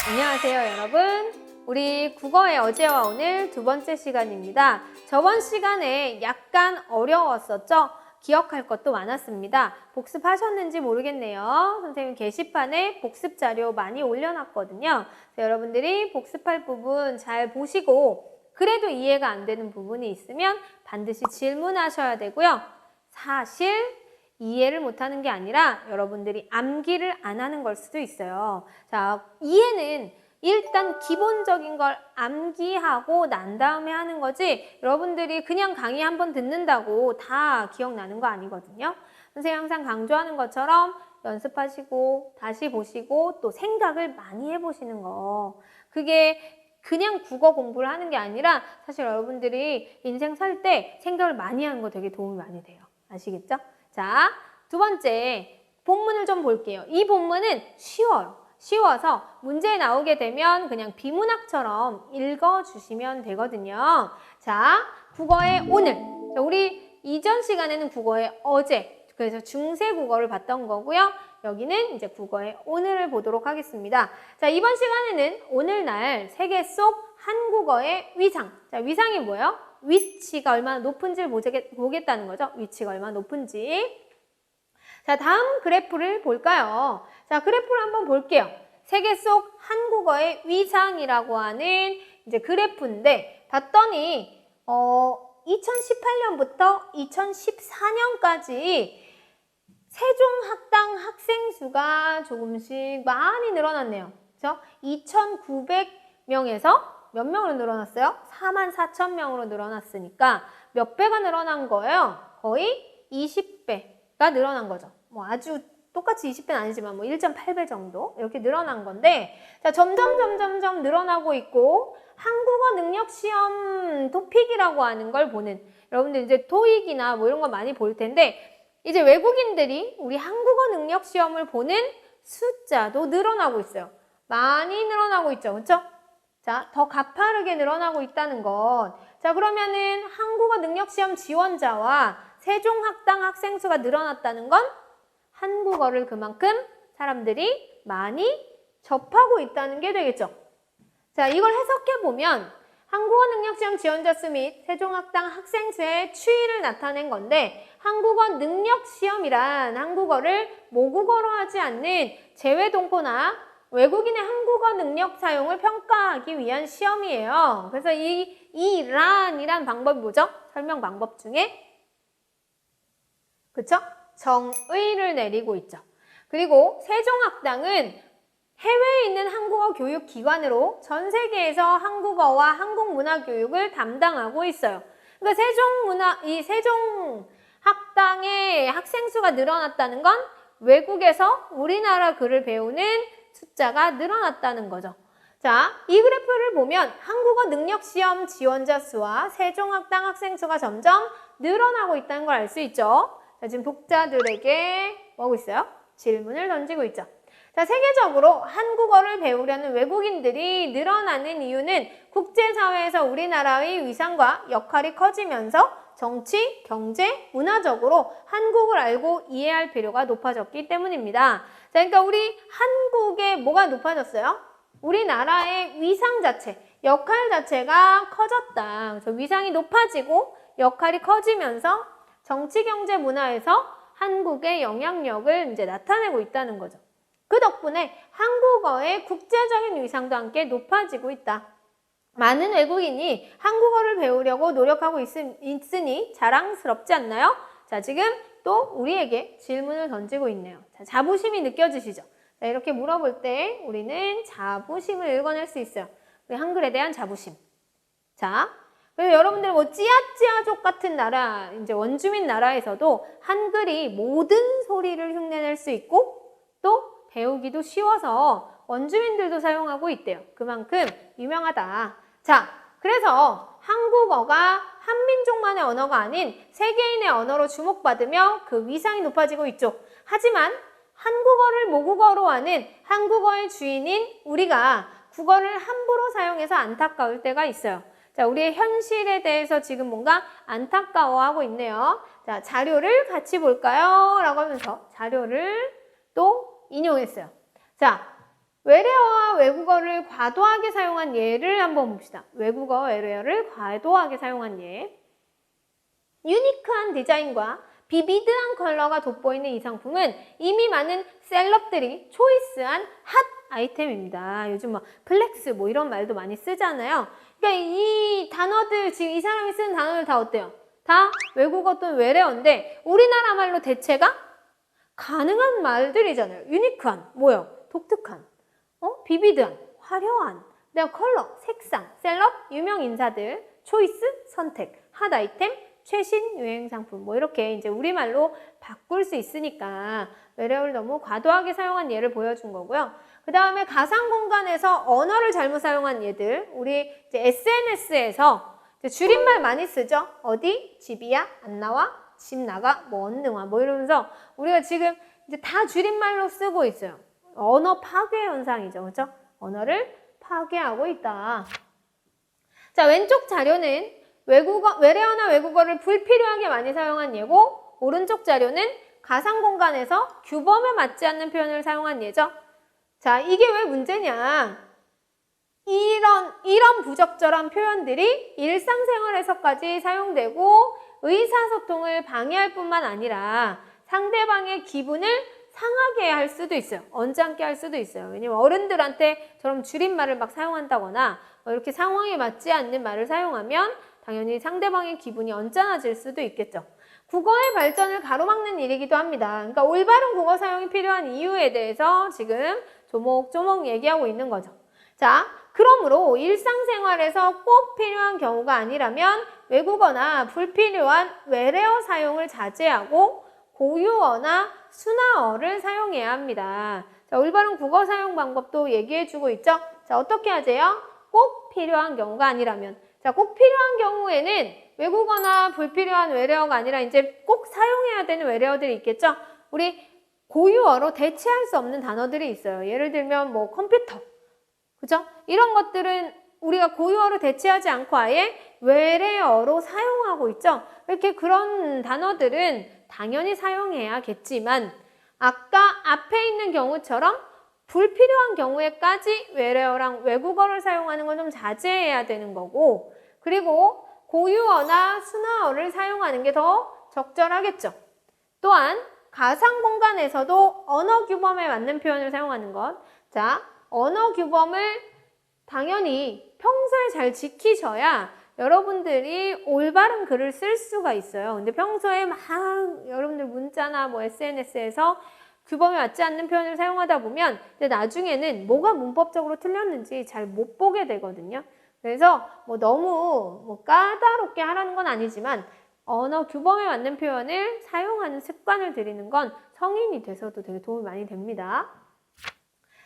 안녕하세요, 여러분. 우리 국어의 어제와 오늘 두 번째 시간입니다. 저번 시간에 약간 어려웠었죠? 기억할 것도 많았습니다. 복습하셨는지 모르겠네요. 선생님 게시판에 복습 자료 많이 올려놨거든요. 여러분들이 복습할 부분 잘 보시고 그래도 이해가 안 되는 부분이 있으면 반드시 질문하셔야 되고요. 사실 이해를 못하는 게 아니라 여러분들이 암기를 안 하는 걸 수도 있어요. 자, 이해는 일단 기본적인 걸 암기하고 난 다음에 하는 거지 여러분들이 그냥 강의 한번 듣는다고 다 기억나는 거 아니거든요. 선생님 항상 강조하는 것처럼 연습하시고 다시 보시고 또 생각을 많이 해보시는 거. 그게 그냥 국어 공부를 하는 게 아니라 사실 여러분들이 인생 살 때 생각을 많이 하는 거 되게 도움이 많이 돼요. 아시겠죠? 자, 두 번째 본문을 좀 볼게요. 이 본문은 쉬워요. 쉬워서 문제에 나오게 되면 그냥 비문학처럼 읽어주시면 되거든요. 자, 국어의 오늘. 자, 우리 이전 시간에는 국어의 어제, 그래서 중세 국어를 봤던 거고요. 여기는 이제 국어의 오늘을 보도록 하겠습니다. 자, 이번 시간에는 오늘날 세계 속 한국어의 위상. 자, 위상이 뭐예요? 위치가 얼마나 높은지를 보겠다는 거죠. 위치가 얼마나 높은지. 자, 다음 그래프를 볼까요? 자, 그래프를 한번 볼게요. 세계 속 한국어의 위상이라고 하는 이제 그래프인데 봤더니 2018년부터 2014년까지 세종학당 학생 수가 조금씩 많이 늘어났네요. 그렇죠? 2,900명에서 몇 명으로 늘어났어요? 44,000명으로 늘어났으니까 몇 배가 늘어난 거예요? 거의 20배가 늘어난 거죠. 뭐 아주 똑같이 20배는 아니지만 뭐 1.8배 정도 이렇게 늘어난 건데 자, 점점 늘어나고 있고 한국어 능력 시험 토픽이라고 하는 걸 보는 여러분들 이제 토익이나 뭐 이런 거 많이 볼 텐데 이제 외국인들이 우리 한국어 능력 시험을 보는 숫자도 늘어나고 있어요. 많이 늘어나고 있죠. 그렇죠? 자, 더 가파르게 늘어나고 있다는 것. 자, 그러면은 한국어 능력 시험 지원자와 세종학당 학생 수가 늘어났다는 건 한국어를 그만큼 사람들이 많이 접하고 있다는 게 되겠죠. 자, 이걸 해석해 보면 한국어 능력 시험 지원자 수 및 세종학당 학생 수의 추이를 나타낸 건데 한국어 능력 시험이란 한국어를 모국어로 하지 않는 재외동포나 외국인의 한국어 능력 사용을 평가하기 위한 시험이에요. 그래서 이 란이란 방법이 뭐죠? 설명 방법 중에 그쵸? 정의를 내리고 있죠. 그리고 세종학당은 해외에 있는 한국어 교육 기관으로 전 세계에서 한국어와 한국 문화 교육을 담당하고 있어요. 그러니까 세종학당의 학생 수가 늘어났다는 건 외국에서 우리나라 글을 배우는 숫자가 늘어났다는 거죠. 자, 이 그래프를 보면 한국어 능력 시험 지원자 수와 세종학당 학생 수가 점점 늘어나고 있다는 걸 알 수 있죠. 자, 지금 독자들에게 뭐 하고 있어요? 질문을 던지고 있죠. 자, 세계적으로 한국어를 배우려는 외국인들이 늘어나는 이유는 국제사회에서 우리나라의 위상과 역할이 커지면서 정치, 경제, 문화적으로 한국을 알고 이해할 필요가 높아졌기 때문입니다. 자, 그러니까 우리 한국에 뭐가 높아졌어요? 우리나라의 위상 자체, 역할 자체가 커졌다. 그래서 위상이 높아지고 역할이 커지면서 정치, 경제, 문화에서 한국의 영향력을 이제 나타내고 있다는 거죠. 그 덕분에 한국어의 국제적인 위상도 함께 높아지고 있다. 많은 외국인이 한국어를 배우려고 노력하고 있으니 자랑스럽지 않나요? 자, 지금 또 우리에게 질문을 던지고 있네요. 자, 자부심이 느껴지시죠? 자, 이렇게 물어볼 때 우리는 자부심을 읽어낼 수 있어요. 우리 한글에 대한 자부심. 자, 그래서 여러분들 뭐 찌아찌아족 같은 나라, 이제 원주민 나라에서도 한글이 모든 소리를 흉내낼 수 있고 또 배우기도 쉬워서 원주민들도 사용하고 있대요. 그만큼 유명하다. 자, 그래서 한국어가 한민족만의 언어가 아닌 세계인의 언어로 주목받으며 그 위상이 높아지고 있죠. 하지만 한국어를 모국어로 하는 한국어의 주인인 우리가 국어를 함부로 사용해서 안타까울 때가 있어요. 자, 우리의 현실에 대해서 지금 뭔가 안타까워하고 있네요. 자, 자료를 같이 볼까요? 라고 하면서 자료를 또 인용했어요. 자, 외래어와 외국어를 과도하게 사용한 예를 한번 봅시다. 외국어, 외래어를 과도하게 사용한 예. 유니크한 디자인과 비비드한 컬러가 돋보이는 이 상품은 이미 많은 셀럽들이 초이스한 핫 아이템입니다. 요즘 뭐 플렉스 뭐 이런 말도 많이 쓰잖아요. 그러니까 이 단어들, 지금 이 사람이 쓰는 단어들 다 어때요? 다 외국어 또는 외래어인데 우리나라 말로 대체가 가능한 말들이잖아요. 유니크한, 뭐요? 독특한, 비비드한, 화려한, 그다음 컬러, 색상, 셀럽, 유명 인사들, 초이스, 선택, 핫 아이템, 최신 유행 상품 뭐 이렇게 이제 우리말로 바꿀 수 있으니까 외래어를 너무 과도하게 사용한 예를 보여준 거고요. 그 다음에 가상 공간에서 언어를 잘못 사용한 예들, 우리 이제 SNS에서 줄임말 많이 쓰죠. 어디? 집이야? 안 나와? 집 나가? 뭐 언능화 뭐 이러면서 우리가 지금 이제 다 줄임말로 쓰고 있어요. 언어 파괴 현상이죠. 그렇죠? 언어를 파괴하고 있다. 자, 왼쪽 자료는 외래어나 외국어를 불필요하게 많이 사용한 예고, 오른쪽 자료는 가상 공간에서 규범에 맞지 않는 표현을 사용한 예죠. 자, 이게 왜 문제냐? 이런 부적절한 표현들이 일상생활에서까지 사용되고 의사소통을 방해할 뿐만 아니라 상대방의 기분을 상하게 할 수도 있어요. 언짢게 할 수도 있어요. 왜냐면 어른들한테 저런 줄임말을 막 사용한다거나 이렇게 상황에 맞지 않는 말을 사용하면 당연히 상대방의 기분이 언짢아질 수도 있겠죠. 국어의 발전을 가로막는 일이기도 합니다. 그러니까 올바른 국어 사용이 필요한 이유에 대해서 지금 조목조목 얘기하고 있는 거죠. 자, 그러므로 일상생활에서 꼭 필요한 경우가 아니라면 외국어나 불필요한 외래어 사용을 자제하고 고유어나 순화어를 사용해야 합니다. 자, 올바른 국어 사용 방법도 얘기해주고 있죠. 자, 어떻게 하세요? 꼭 필요한 경우가 아니라면. 자, 꼭 필요한 경우에는 외국어나 불필요한 외래어가 아니라 이제 꼭 사용해야 되는 외래어들이 있겠죠. 우리 고유어로 대체할 수 없는 단어들이 있어요. 예를 들면 뭐 컴퓨터, 그죠? 이런 것들은 우리가 고유어로 대체하지 않고 아예 외래어로 사용하고 있죠. 이렇게 그런 단어들은 당연히 사용해야겠지만 아까 앞에 있는 경우처럼 불필요한 경우에까지 외래어랑 외국어를 사용하는 건 좀 자제해야 되는 거고, 그리고 고유어나 순화어를 사용하는 게 더 적절하겠죠. 또한 가상 공간에서도 언어 규범에 맞는 표현을 사용하는 것. 자, 언어 규범을 당연히 평소에 잘 지키셔야 여러분들이 올바른 글을 쓸 수가 있어요. 근데 평소에 막 여러분들 문자나 뭐 SNS에서 규범에 맞지 않는 표현을 사용하다 보면 근데 나중에는 뭐가 문법적으로 틀렸는지 잘 못 보게 되거든요. 그래서 뭐 너무 뭐 까다롭게 하라는 건 아니지만 언어 규범에 맞는 표현을 사용하는 습관을 들이는 건 성인이 돼서도 되게 도움이 많이 됩니다.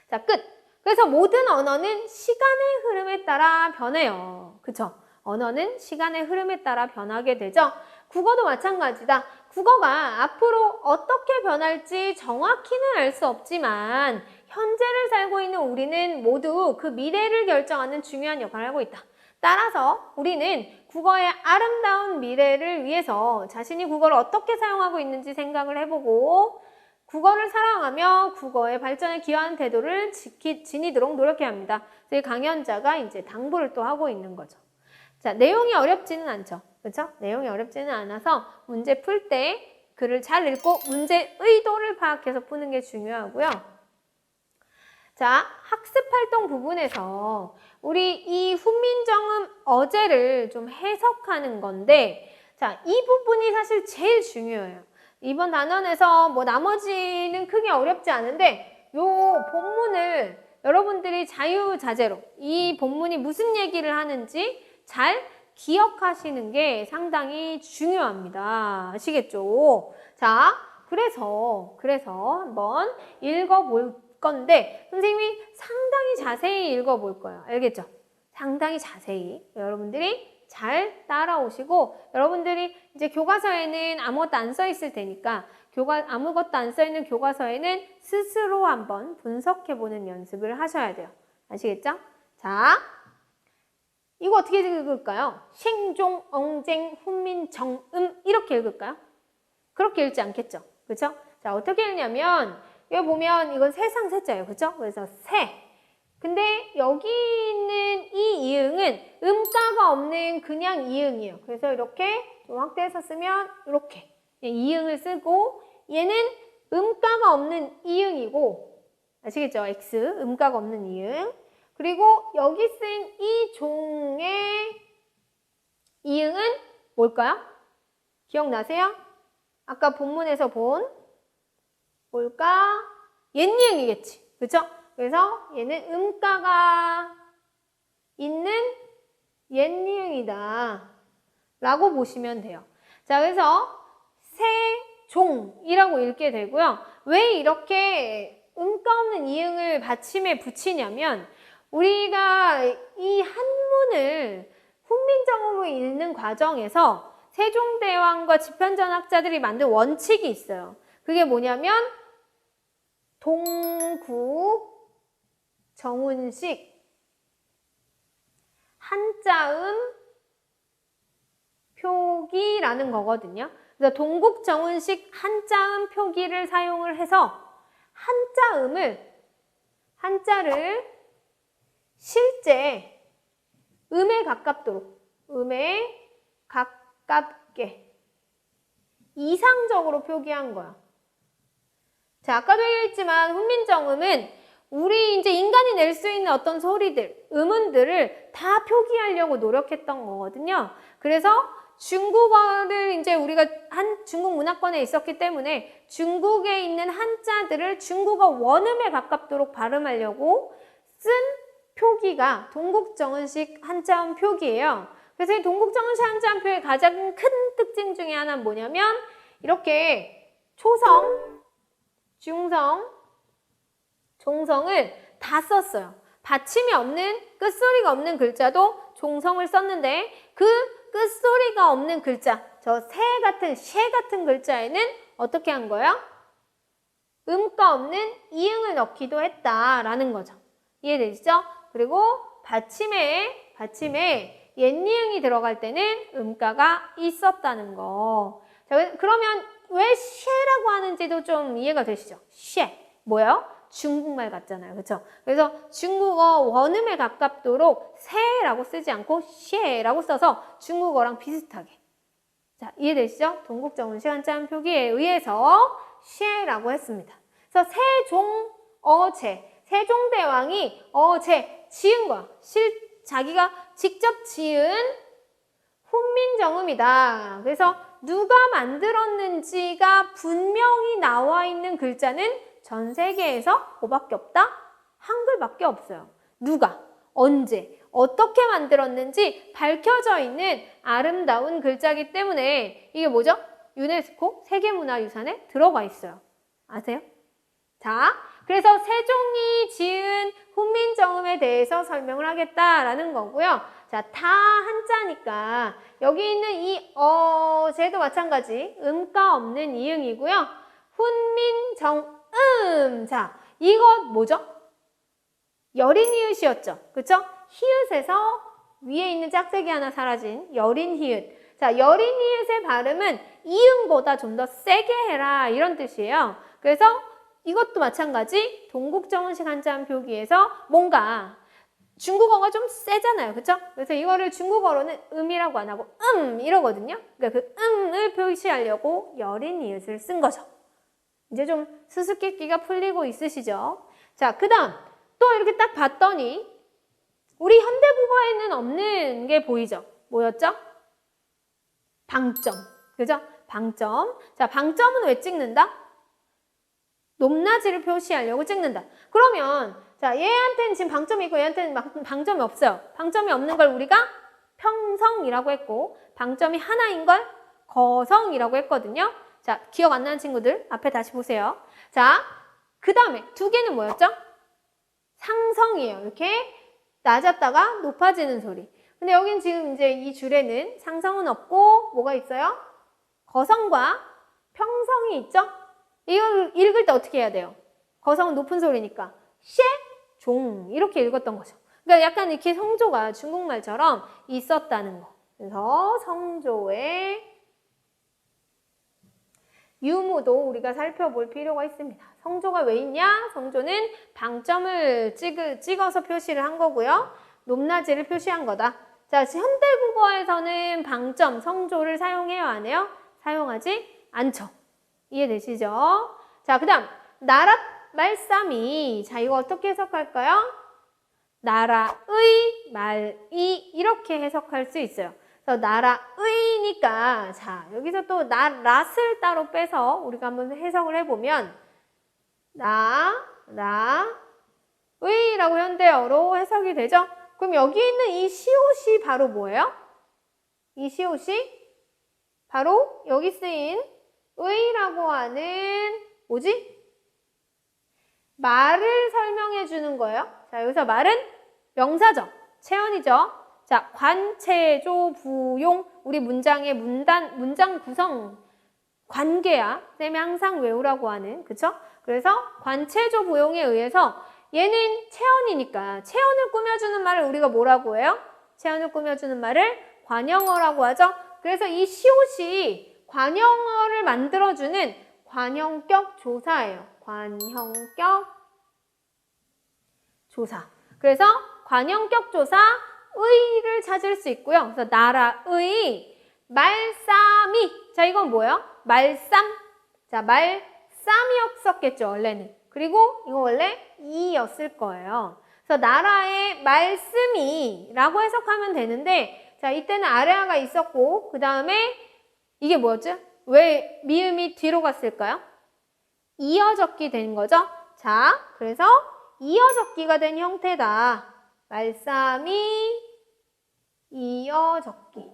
자, 끝! 그래서 모든 언어는 시간의 흐름에 따라 변해요. 그쵸? 언어는 시간의 흐름에 따라 변하게 되죠. 국어도 마찬가지다. 국어가 앞으로 어떻게 변할지 정확히는 알 수 없지만 현재를 살고 있는 우리는 모두 그 미래를 결정하는 중요한 역할을 하고 있다. 따라서 우리는 국어의 아름다운 미래를 위해서 자신이 국어를 어떻게 사용하고 있는지 생각을 해보고 국어를 사랑하며 국어의 발전에 기여하는 태도를 지니도록 노력해야 합니다. 저희 강연자가 이제 당부를 또 하고 있는 거죠. 자, 내용이 어렵지는 않죠. 그렇죠? 내용이 어렵지는 않아서 문제 풀 때 글을 잘 읽고 문제 의도를 파악해서 푸는 게 중요하고요. 자, 학습 활동 부분에서 우리 이 훈민정음 어제를 좀 해석하는 건데, 자, 이 부분이 사실 제일 중요해요. 이번 단원에서 뭐 나머지는 크게 어렵지 않은데 요 본문을 여러분들이 자유자재로 이 본문이 무슨 얘기를 하는지 잘 기억하시는 게 상당히 중요합니다. 아시겠죠? 자, 그래서 한번 읽어볼 건데 선생님이 상당히 자세히 읽어볼 거예요. 알겠죠? 상당히 자세히 여러분들이 잘 따라오시고 여러분들이 이제 교과서에는 아무것도 안 써 있을 테니까 아무것도 안 써 있는 교과서에는 스스로 한번 분석해보는 연습을 하셔야 돼요. 아시겠죠? 자, 이거 어떻게 읽을까요? 생종, 엉쟁, 훈민, 정음 이렇게 읽을까요? 그렇게 읽지 않겠죠? 그렇죠? 자, 어떻게 읽냐면 여기 보면 이건 세상 세자예요. 그렇죠? 그래서 세, 근데 여기 있는 이 이응은 음가가 없는 그냥 이응이에요. 그래서 이렇게 좀 확대해서 쓰면 이렇게 이응을 쓰고 얘는 음가가 없는 이응이고 아시겠죠? X 음가가 없는 이응. 그리고 여기 쓴 이 종의 이응은 뭘까요? 기억나세요? 아까 본문에서 본 뭘까? 옛이응이겠지. 그쵸? 그래서 얘는 음가가 있는 옛이응이다 라고 보시면 돼요. 자, 그래서 세종이라고 읽게 되고요. 왜 이렇게 음가 없는 이응을 받침에 붙이냐면 우리가 이 한문을 훈민정음으로 읽는 과정에서 세종대왕과 집현전학자들이 만든 원칙이 있어요. 그게 뭐냐면 동국 정운식 한자음 표기라는 거거든요. 그래서 동국 정운식 한자음 표기를 사용을 해서 한자를 실제 음에 가깝게 이상적으로 표기한 거야. 자, 아까도 얘기했지만 훈민정음은 우리 이제 인간이 낼 수 있는 어떤 소리들, 음운들을 다 표기하려고 노력했던 거거든요. 그래서 중국어를 이제 우리가 중국 문화권에 있었기 때문에 중국에 있는 한자들을 중국어 원음에 가깝도록 발음하려고 쓴 표기가 동국정운식 한자음 표기예요. 그래서 이 동국정운식 한자음 표기의 가장 큰 특징 중에 하나는 뭐냐면 이렇게 초성, 중성, 종성을 다 썼어요. 받침이 없는, 끝소리가 없는 글자도 종성을 썼는데 그 끝소리가 없는 글자, 저 새 같은 글자에는 어떻게 한 거예요? 음가 없는 이응을 넣기도 했다라는 거죠. 이해되시죠? 그리고 받침에 옛이응이 들어갈 때는 음가가 있었다는 거. 자, 그러면 왜 쉐라고 하는지도 좀 이해가 되시죠? 쉐. 뭐예요? 중국말 같잖아요. 그렇죠? 그래서 중국어 원음에 가깝도록 새라고 쓰지 않고 쉐라고 써서 중국어랑 비슷하게. 자, 이해되시죠? 동국정운식 한자음 표기에 의해서 쉐라고 했습니다. 그래서 세종대왕이 지은 거야. 자기가 직접 지은 훈민정음이다. 그래서 누가 만들었는지가 분명히 나와 있는 글자는 전 세계에서 뭐밖에 없다? 한글밖에 없어요. 누가, 언제, 어떻게 만들었는지 밝혀져 있는 아름다운 글자이기 때문에 이게 뭐죠? 유네스코 세계문화유산에 들어가 있어요. 아세요? 자, 그래서 세종이 지은 훈민정음에 대해서 설명을 하겠다라는 거고요. 자, 다 한자니까 여기 있는 이 쟤도 마찬가지 음가 없는 이응이고요. 훈민정음. 자, 이거 뭐죠? 여린 히읗이었죠. 그쵸? 히읗에서 위에 있는 짝대기 하나 사라진 여린 히읗. 자, 여린 히읗의 발음은 이응보다 좀 더 세게 해라 이런 뜻이에요. 그래서 이것도 마찬가지 동국정운식 한자음 표기에서 뭔가 중국어가 좀 세잖아요. 그쵸? 그래서 이거를 중국어로는 음이라고 안 하고 이러거든요. 그러니까 그 음을 표시하려고 여린 이웃을 쓴 거죠. 이제 좀 수수께끼가 풀리고 있으시죠? 자, 그 다음 또 이렇게 딱 봤더니 우리 현대국어에는 없는 게 보이죠? 뭐였죠? 방점. 그죠? 방점. 자, 방점은 왜 찍는다? 높낮이를 표시하려고 찍는다. 그러면 자, 얘한테는 지금 방점이 있고 얘한테는 방점이 없어요. 방점이 없는 걸 우리가 평성이라고 했고 방점이 하나인 걸 거성이라고 했거든요. 자, 기억 안 나는 친구들 앞에 다시 보세요. 자, 그 다음에 두 개는 뭐였죠? 상성이에요. 이렇게 낮았다가 높아지는 소리. 근데 여긴 지금 이제 이 줄에는 상성은 없고 뭐가 있어요? 거성과 평성이 있죠? 이걸 읽을 때 어떻게 해야 돼요? 거성은 높은 소리니까 쉐, 종 이렇게 읽었던 거죠. 그러니까 약간 이렇게 성조가 중국말처럼 있었다는 거. 그래서 성조의 유무도 우리가 살펴볼 필요가 있습니다. 성조가 왜 있냐? 성조는 방점을 찍어서 표시를 한 거고요. 높낮이를 표시한 거다. 자, 현대국어에서는 방점, 성조를 사용해요, 안 해요? 사용하지 않죠. 이해되시죠? 자, 그 다음 나라 말싸미. 자, 이거 어떻게 해석할까요? 나라의 말이 이렇게 해석할 수 있어요. 그래서 나라의니까 자, 여기서 또 낫을 따로 빼서 우리가 한번 해석을 해보면 나라의라고 현대어로 해석이 되죠? 그럼 여기 있는 이 시옷이 바로 뭐예요? 이 시옷이 바로 여기 쓰인 의라고 하는 뭐지? 말을 설명해 주는 거예요. 자, 여기서 말은 명사죠. 체언이죠. 자, 관, 체, 조, 부, 용. 우리 문장의 문장 구성 관계야. 쌤이 항상 외우라고 하는, 그쵸? 그래서 관, 체, 조, 부, 용에 의해서 얘는 체언이니까 체언을 꾸며주는 말을 우리가 뭐라고 해요? 체언을 꾸며주는 말을 관형어라고 하죠. 그래서 이 시옷이 관형어를 만들어주는 관형격 조사예요. 관형격 조사. 그래서 관형격 조사 의를 찾을 수 있고요. 그래서 나라의 말싸미. 자, 이건 뭐예요? 말쌈. 자, 말쌈이었었겠죠, 원래는. 그리고 이거 원래 이였을 거예요. 그래서 나라의 말씀이라고 해석하면 되는데, 자, 이때는 아래아가 있었고, 그 다음에 이게 뭐였죠? 왜 미음이 뒤로 갔을까요? 이어적기 된 거죠? 자, 그래서 이어적기가 된 형태다. 말싸미, 이어적기.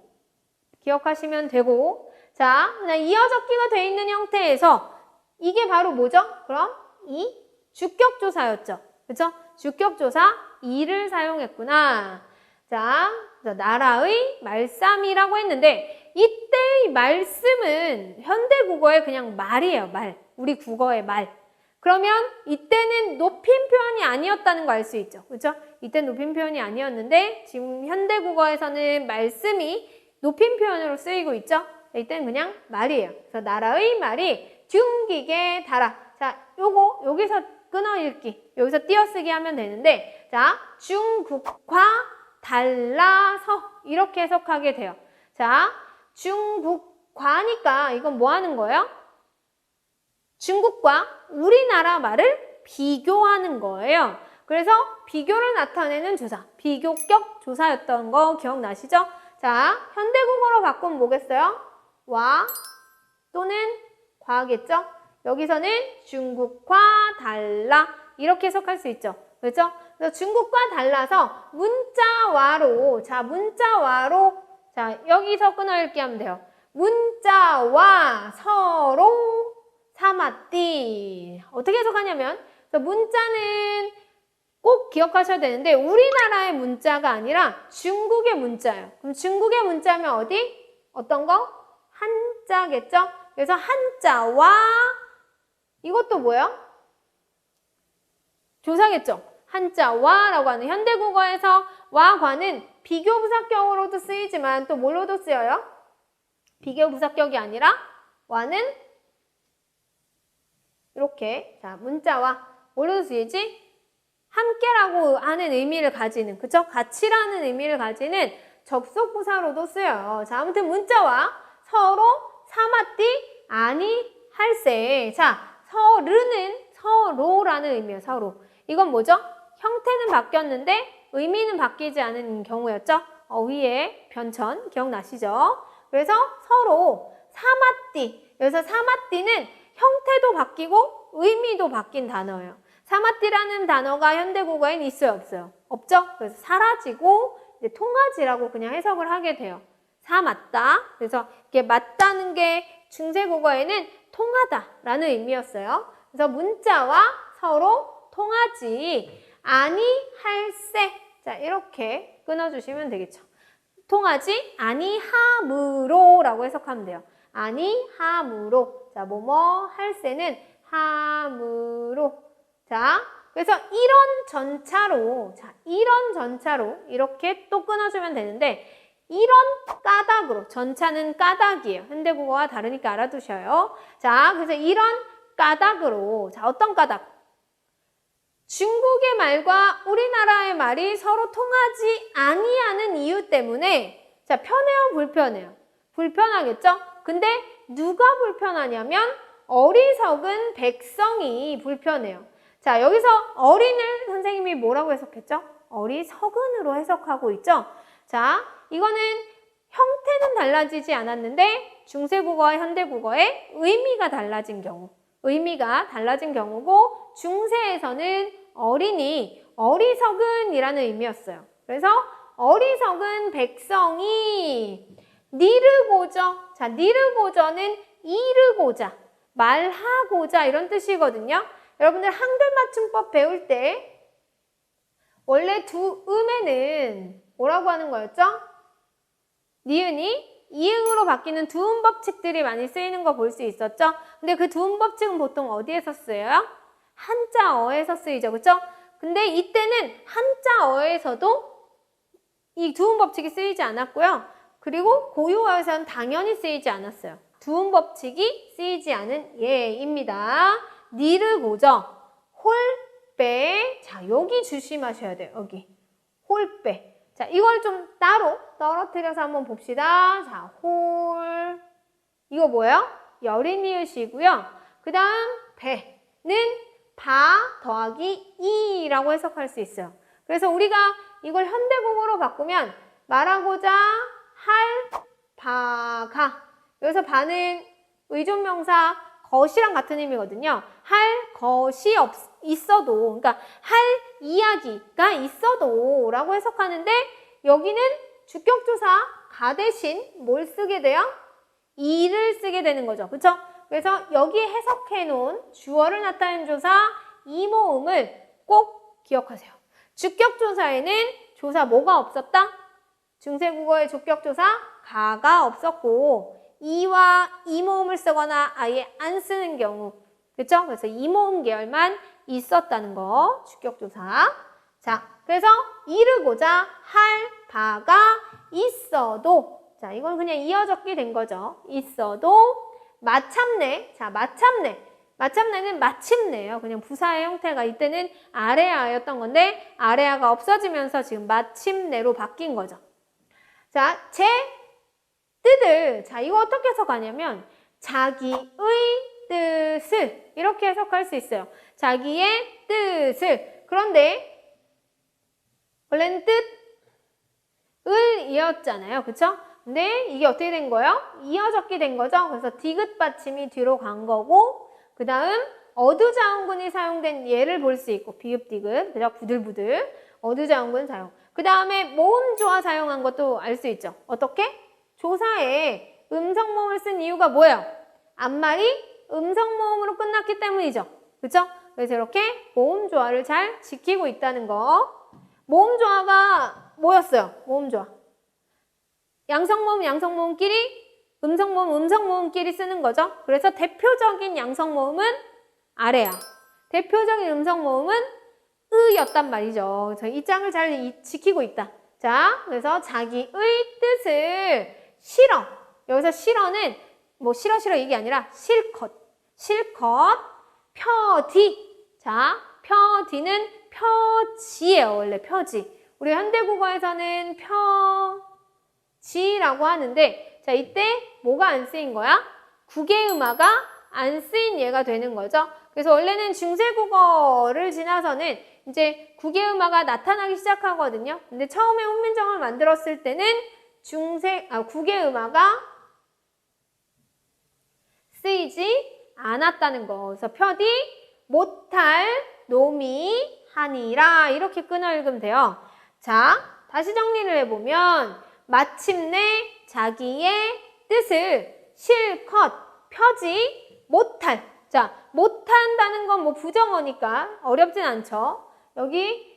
기억하시면 되고, 자, 그냥 이어적기가 돼 있는 형태에서 이게 바로 뭐죠? 그럼 이 주격조사였죠. 그렇죠? 주격조사 이를 사용했구나. 자, 나라의 말쌈이라고 했는데 이때의 말씀은 현대국어의 그냥 말이에요. 말. 우리 국어의 말. 그러면 이때는 높임 표현이 아니었다는 거 알 수 있죠. 그렇죠? 이때는 높임 표현이 아니었는데 지금 현대국어에서는 말씀이 높임 표현으로 쓰이고 있죠. 이때는 그냥 말이에요. 그래서 나라의 말이 중기게 달아. 자, 요거 여기서 끊어 읽기. 여기서 띄어쓰기 하면 되는데 자, 중국화 달라서 이렇게 해석하게 돼요. 자, 중국과니까 이건 뭐 하는 거예요? 중국과 우리나라 말을 비교하는 거예요. 그래서 비교를 나타내는 조사, 비교격 조사였던 거 기억나시죠? 자, 현대국어로 바꾸면 뭐겠어요? 와 또는 과겠죠? 여기서는 중국과 달라 이렇게 해석할 수 있죠. 그렇죠? 그래서 중국과 달라서 문자와로, 자, 문자와로, 자, 여기서 끊어 읽기 하면 돼요. 문자와 서로 사마띠. 어떻게 해석하냐면, 문자는 꼭 기억하셔야 되는데, 우리나라의 문자가 아니라 중국의 문자예요. 그럼 중국의 문자면 어디? 어떤 거? 한자겠죠? 그래서 한자와, 이것도 뭐예요? 조사겠죠? 한자와라고 하는 현대국어에서 와과는 비교부사격으로도 쓰이지만 또 뭘로도 쓰여요? 비교부사격이 아니라 와는 이렇게 자 문자와 뭘로도 쓰이지? 함께라고 하는 의미를 가지는 그쵸? 같이라는 의미를 가지는 접속부사로도 쓰여요. 자 아무튼 문자와 서로 사마띠 아니 할세. 자 서르는 서로라는 의미예요. 서로. 이건 뭐죠? 형태는 바뀌었는데 의미는 바뀌지 않은 경우였죠. 어휘의 변천 기억나시죠? 그래서 서로 사마띠. 여기서 사마띠는 형태도 바뀌고 의미도 바뀐 단어예요. 사마띠라는 단어가 현대국어엔 있어요, 없어요? 없죠? 그래서 사라지고 이제 통하지라고 그냥 해석을 하게 돼요. 사맞다. 그래서 이게 맞다는 게 중세국어에는 통하다라는 의미였어요. 그래서 문자와 서로 통하지 아니 할세. 자 이렇게 끊어주시면 되겠죠. 통하지 아니함으로라고 해석하면 돼요. 아니함으로. 자 뭐뭐 할세는 함으로. 자 그래서 이런 전차로 자 이런 전차로 이렇게 또 끊어주면 되는데 이런 까닭으로, 전차는 까닭이에요. 현대국어와 다르니까 알아두셔요. 자, 그래서 이런 까닭으로, 자, 어떤 까닭? 중국의 말과 우리나라의 말이 서로 통하지 아니하는 이유 때문에, 자, 편해요, 불편해요? 불편하겠죠? 근데 누가 불편하냐면 어리석은 백성이 불편해요. 자, 여기서 어린을 선생님이 뭐라고 해석했죠? 어리석은으로 해석하고 있죠? 자, 이거는 형태는 달라지지 않았는데 중세국어와 현대국어의 의미가 달라진 경우고 중세에서는 어린이, 어리석은이라는 의미였어요. 그래서 어리석은 백성이 니르고저. 자, 니르고저는 이르고자, 말하고자 이런 뜻이거든요. 여러분들 한글 맞춤법 배울 때 원래 두 음에는 뭐라고 하는 거였죠? 니은이 이응으로 바뀌는 두음 법칙들이 많이 쓰이는 거 볼 수 있었죠? 근데 그 두음 법칙은 보통 어디에서 쓰여요? 한자어에서 쓰이죠. 그쵸? 근데 이때는 한자어에서도 이 두음 법칙이 쓰이지 않았고요. 그리고 고유어에서는 당연히 쓰이지 않았어요. 두음 법칙이 쓰이지 않은 예입니다. 니르고저, 홀빼. 자, 여기 조심하셔야 돼요. 여기. 홀빼. 자, 이걸 좀 따로 떨어뜨려서 한번 봅시다. 자, 홀. 이거 뭐예요? 열인 이웃이고요. 그 다음 배는 바 더하기 이라고 해석할 수 있어요. 그래서 우리가 이걸 현대국어로 바꾸면 말하고자 할 바가, 여기서 바는 의존명사 것이랑 같은 의미거든요. 할 것이 있어도, 그러니까 할 이야기가 있어도 라고 해석하는데 여기는 주격조사 가 대신 뭘 쓰게 돼요? 이를 쓰게 되는 거죠. 그쵸? 그래서 여기에 해석해 놓은 주어를 나타내는 조사 이모음을 꼭 기억하세요. 주격조사에는 조사 뭐가 없었다? 중세국어의 주격조사 가가 없었고 이와 이모음을 쓰거나 아예 안 쓰는 경우, 그렇죠? 그래서 이모음 계열만 있었다는 거, 주격조사. 자, 그래서 이르고자 할 바가 있어도, 자, 이건 그냥 이어적기 된 거죠. 있어도 마참내, 자, 마참내는 마침내예요. 그냥 부사의 형태가 이때는 아레아였던 건데 아레아가 없어지면서 지금 마침내로 바뀐 거죠. 자, 제 뜻을, 자, 이거 어떻게 해석하냐면 자기의 뜻을 이렇게 해석할 수 있어요. 자기의 뜻을. 그런데 원래는 뜻을 이었잖아요. 그쵸? 근데 이게 어떻게 된 거예요? 이어적기 된 거죠. 그래서 디귿 받침이 뒤로 간 거고, 그 다음 어두자음군이 사용된 예를 볼 수 있고, 비읍디귿, 그죠? 부들부들 어두자음군 사용. 그 다음에 모음조화 사용한 것도 알 수 있죠. 어떻게? 조사에 음성모음을 쓴 이유가 뭐예요? 앞말이 음성모음으로 끝났기 때문이죠. 그쵸? 그래서 이렇게 모음조화를 잘 지키고 있다는 거. 모음조화가 뭐였어요? 모음조화. 양성모음, 양성모음끼리, 음성모음, 음성모음끼리 쓰는 거죠. 그래서 대표적인 양성모음은 아래야. 대표적인 음성모음은 으였단 말이죠. 그래서 이 짱을 잘 지키고 있다. 자, 그래서 자기의 뜻을 실어. 여기서 실어는 뭐 실어 이게 아니라 실컷. 펴디. 자, 펴디는 표지예요. 원래 표지. 우리 현대국어에서는 표지라고 하는데, 자, 이때 뭐가 안 쓰인 거야? 국외음화가 안 쓰인 예가 되는 거죠. 그래서 원래는 중세국어를 지나서는 이제 국외음화가 나타나기 시작하거든요. 근데 처음에 훈민정음을 만들었을 때는 국외음화가 쓰이지 않았다는 거. 그래서 표디 못할 놈이 하니라 이렇게 끊어 읽으면 돼요. 자, 다시 정리를 해보면 마침내 자기의 뜻을 실컷 펴지 못할. 자, 못한다는 건 뭐 부정어니까 어렵진 않죠. 여기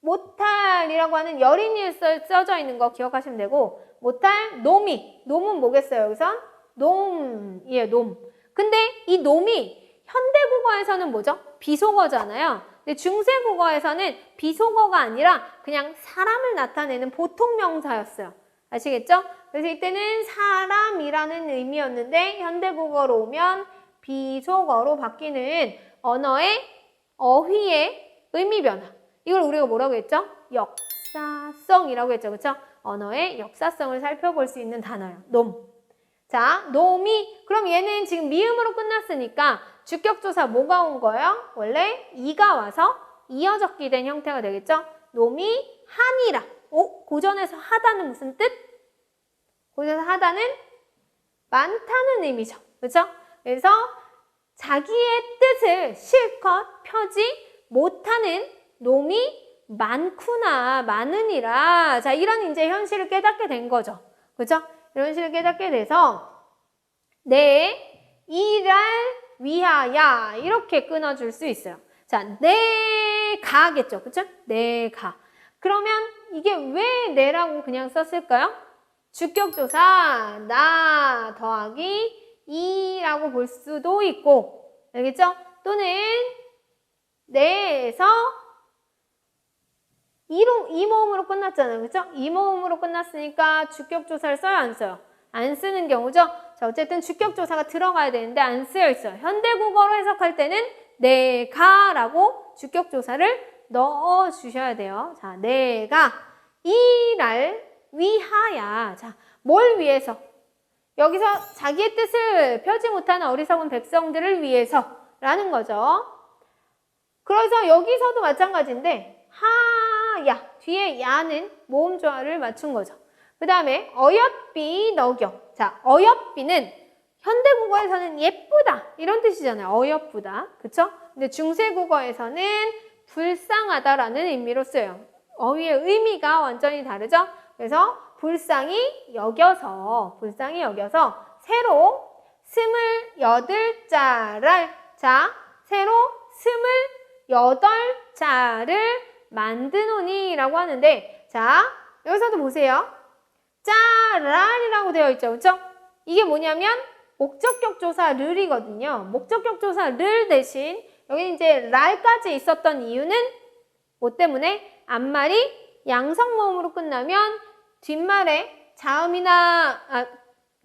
못할이라고 하는 열인이 써져 있는 거 기억하시면 되고, 못할 놈이, 놈은 뭐겠어요? 여기선 놈이에요. 놈. 근데 이 놈이 현대국어에서는 뭐죠? 비속어잖아요. 근데 중세국어에서는 비속어가 아니라 그냥 사람을 나타내는 보통 명사였어요. 아시겠죠? 그래서 이때는 사람이라는 의미였는데 현대국어로 오면 비속어로 바뀌는 언어의 어휘의 의미 변화. 이걸 우리가 뭐라고 했죠? 역사성이라고 했죠. 그렇죠? 언어의 역사성을 살펴볼 수 있는 단어예요. 놈. 자, 놈이 그럼 얘는 지금 미음으로 끝났으니까 주격조사 뭐가 온 거예요? 원래 이가 와서 이어적기 된 형태가 되겠죠? 놈이 하니라. 고전에서 하다는 무슨 뜻? 고전에서 하다는 많다는 의미죠. 그렇죠? 그래서 자기의 뜻을 실컷 펴지 못하는 놈이 많구나, 많으니라. 자, 이런 이제 현실을 깨닫게 된 거죠. 그죠? 이런 현실을 깨닫게 돼서 내 일을 위하여 이렇게 끊어줄 수 있어요. 자, 내가겠죠. 그죠? 내가. 그러면 이게 왜 내라고 그냥 썼을까요? 주격조사 나 더하기 이라고 볼 수도 있고, 알겠죠? 또는 내에서 이모음으로 끝났잖아요. 그죠? 이모음으로 끝났으니까 주격조사를 써요, 안 써요? 안 쓰는 경우죠? 자, 어쨌든 주격조사가 들어가야 되는데 안 쓰여 있어요. 현대국어로 해석할 때는 내가라고 주격조사를 넣어 주셔야 돼요. 자, 내가 이를 위하여. 자, 뭘 위해서? 여기서 자기의 뜻을 펴지 못하는 어리석은 백성들을 위해서라는 거죠. 그래서 여기서도 마찬가지인데 하야, 뒤에 야는 모음조화를 맞춘 거죠. 그 다음에 어엿비 너경. 자, 어엿비는 현대국어에서는 예쁘다 이런 뜻이잖아요. 어여쁘다. 그쵸? 근데 중세국어에서는 불쌍하다라는 의미로 쓰여요. 어휘의 의미가 완전히 다르죠? 그래서 불쌍히 여겨서 새로 28자를 새로 28자를 만드노니 라고 하는데, 자, 여기서도 보세요. 짜랄이라고 되어 있죠. 그렇죠? 이게 뭐냐면 목적격 조사 르이거든요. 목적격 조사 를 대신 여기 이제 랄까지 있었던 이유는 뭐 때문에? 앞말이 양성모음으로 끝나면 뒷말에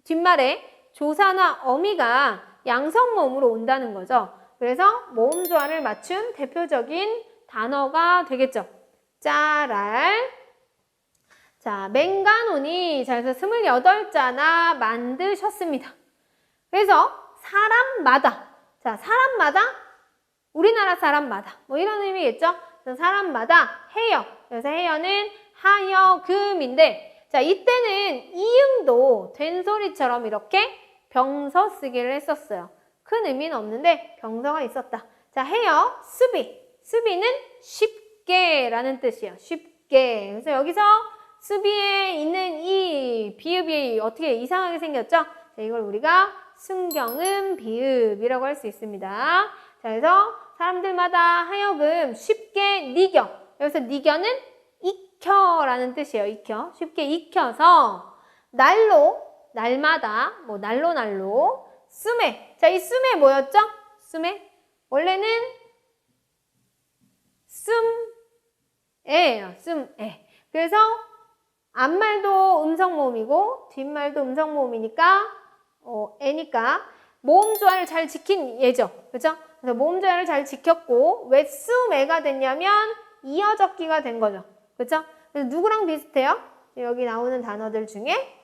뒷말에 조사나 어미가 양성모음으로 온다는 거죠. 그래서 모음조화를 맞춘 대표적인 단어가 되겠죠. 짜랄. 자, 맹간오니. 자, 그래서 28자나 만드셨습니다. 그래서 사람마다. 자, 사람마다. 우리나라 사람마다. 뭐 이런 의미겠죠? 그래서 사람마다 해여. 그래서 해여는 하여금인데, 자, 이때는 이응도 된소리처럼 이렇게 병서 쓰기를 했었어요. 큰 의미는 없는데 병서가 있었다. 자, 해여, 수비. 수비는 쉽게라는 뜻이에요. 쉽게. 그래서 여기서 수비에 있는 이 비읍이 어떻게 이상하게 생겼죠? 자, 이걸 우리가 순경음 비읍이라고 할 수 있습니다. 자, 그래서 사람들마다 하여금 쉽게 니겨. 여기서 니겨는 익혀라는 뜻이에요. 익혀. 쉽게 익혀서 날로, 날마다, 뭐 날로, 쓰메. 자, 이 쓰메 뭐였죠? 쓰메. 원래는 씀에예요. 씀에. 그래서 앞말도 음성모음이고 뒷말도 음성모음이니까 애니까 모음조화를 잘 지킨 예죠. 그죠? 그래서 모음조화를 잘 지켰고 왜 씀에가 됐냐면 이어적기가 된 거죠. 그죠? 그래서 누구랑 비슷해요? 여기 나오는 단어들 중에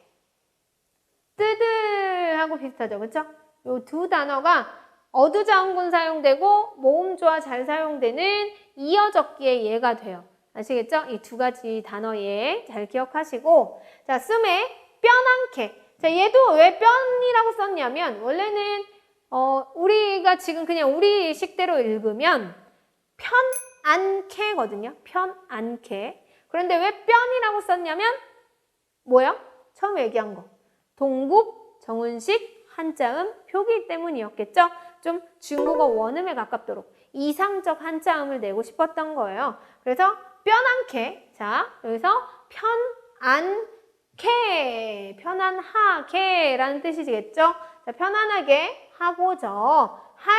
뜨들하고 비슷하죠. 그쵸? 요 두 단어가 어두자음군 사용되고 모음조화 잘 사용되는 이어적기의 예가 돼요. 아시겠죠? 이 두 가지 단어 예 잘 기억하시고, 자, 씀에 뼈난케. 자, 얘도 왜 뼈이라고 썼냐면 원래는 우리가 지금 그냥 우리 식대로 읽으면 편안케거든요. 편안케. 그런데 왜 뼈이라고 썼냐면 뭐요? 처음 얘기한 거. 동국, 정은식, 한자음, 표기 때문이었겠죠? 좀 중국어 원음에 가깝도록 이상적 한자음을 내고 싶었던 거예요. 그래서 뼈난케. 자, 여기서 편안케, 편안하게라는 뜻이겠죠? 자, 편안하게 하고저 할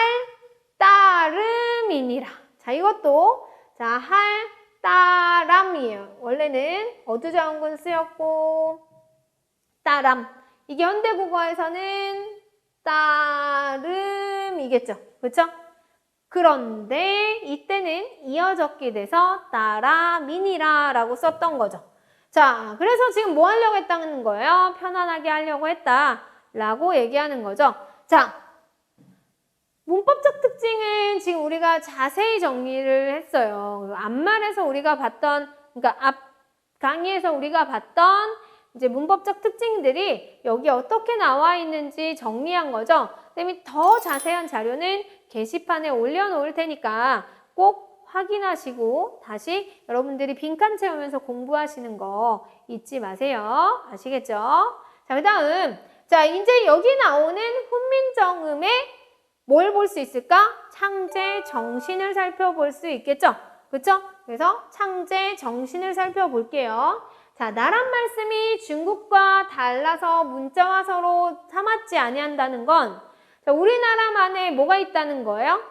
따름이니라. 자, 이것도 자, 할 따람이에요. 원래는 어두자음군 쓰였고 따람. 이게 현대국어에서는 따름이겠죠. 그렇죠? 그런데 이때는 이어적기 돼서 따라민이라 라고 썼던 거죠. 자, 그래서 지금 뭐 하려고 했다는 거예요? 편안하게 하려고 했다 라고 얘기하는 거죠. 자, 문법적 특징은 지금 우리가 자세히 정리를 했어요. 앞말에서 우리가 봤던, 그러니까 앞 강의에서 우리가 봤던 이제 문법적 특징들이 여기 어떻게 나와 있는지 정리한 거죠. 선생님이 더 자세한 자료는 게시판에 올려놓을 테니까 꼭 확인하시고 다시 여러분들이 빈칸 채우면서 공부하시는 거 잊지 마세요. 아시겠죠? 자, 그 다음. 자, 이제 여기 나오는 훈민정음의 뭘 볼 수 있을까? 창제 정신을 살펴볼 수 있겠죠? 그렇죠? 그래서 창제 정신을 살펴볼게요. 자, 나란 말씀이 중국과 달라서 문자와 서로 삼았지 아니한다는 건 자, 우리나라만에 뭐가 있다는 거예요?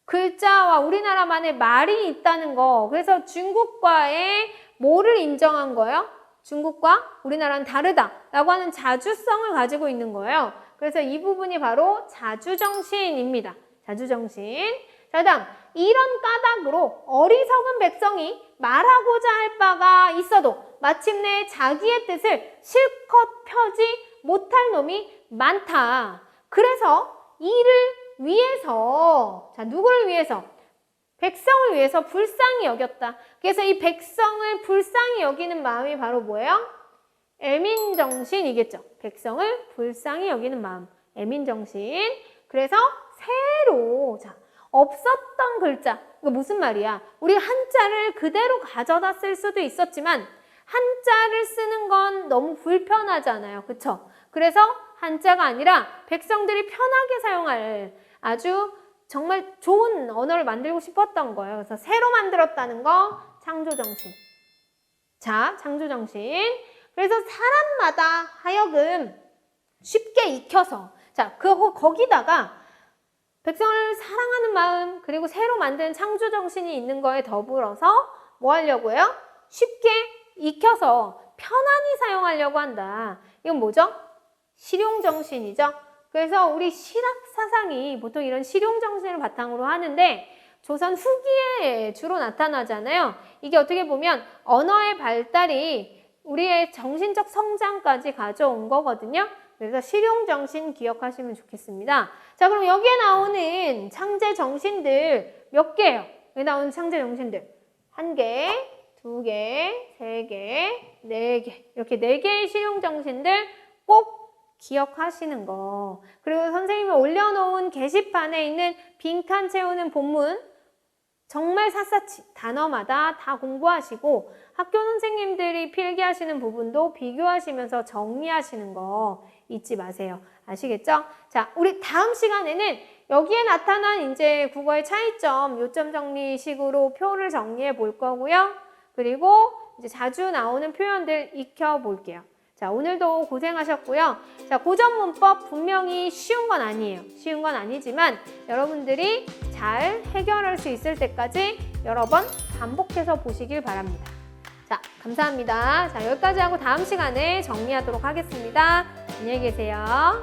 글자와 우리나라만의 말이 있다는 거. 그래서 중국과의 뭐를 인정한 거예요? 중국과 우리나라는 다르다라고 하는 자주성을 가지고 있는 거예요. 그래서 이 부분이 바로 자주정신입니다. 자주정신. 자, 다음 이런 까닭으로 어리석은 백성이 말하고자 할 바가 있어도 마침내 자기의 뜻을 실컷 펴지 못할 놈이 많다. 그래서 이를 위해서, 자, 누구를 위해서? 백성을 위해서 불쌍히 여겼다. 그래서 이 백성을 불쌍히 여기는 마음이 바로 뭐예요? 애민정신이겠죠. 백성을 불쌍히 여기는 마음, 애민정신. 그래서 새로, 자, 없었던 글자. 이거 무슨 말이야? 우리 한자를 그대로 가져다 쓸 수도 있었지만 한자를 쓰는 건 너무 불편하잖아요. 그쵸? 그래서 한자가 아니라 백성들이 편하게 사용할 아주 정말 좋은 언어를 만들고 싶었던 거예요. 그래서 새로 만들었다는 거 창조정신. 자, 창조정신. 그래서 사람마다 하여금 쉽게 익혀서 자, 거기다가 백성을 사랑하는 마음 그리고 새로 만든 창조정신이 있는 거에 더불어서 뭐 하려고 해요? 쉽게 익혀서 편안히 사용하려고 한다. 이건 뭐죠? 실용정신이죠. 그래서 우리 실학사상이 보통 이런 실용정신을 바탕으로 하는데 조선 후기에 주로 나타나잖아요. 이게 어떻게 보면 언어의 발달이 우리의 정신적 성장까지 가져온 거거든요. 그래서 실용정신 기억하시면 좋겠습니다. 자, 그럼 여기에 나오는 창제정신들 몇 개예요? 여기 나오는 창제정신들 1개, 2개, 3개, 4개 이렇게 4개의 실용정신들 꼭 기억하시는 거. 그리고 선생님이 올려놓은 게시판에 있는 빈칸 채우는 본문 정말 샅샅이 단어마다 다 공부하시고 학교 선생님들이 필기하시는 부분도 비교하시면서 정리하시는 거 잊지 마세요. 아시겠죠? 자, 우리 다음 시간에는 여기에 나타난 이제 국어의 차이점, 요점 정리식으로 표를 정리해 볼 거고요. 그리고 이제 자주 나오는 표현들 익혀 볼게요. 자, 오늘도 고생하셨고요. 자, 고전 문법 분명히 쉬운 건 아니에요. 쉬운 건 아니지만 여러분들이 잘 해결할 수 있을 때까지 여러 번 반복해서 보시길 바랍니다. 자, 감사합니다. 자, 여기까지 하고 다음 시간에 정리하도록 하겠습니다. 안녕히 계세요.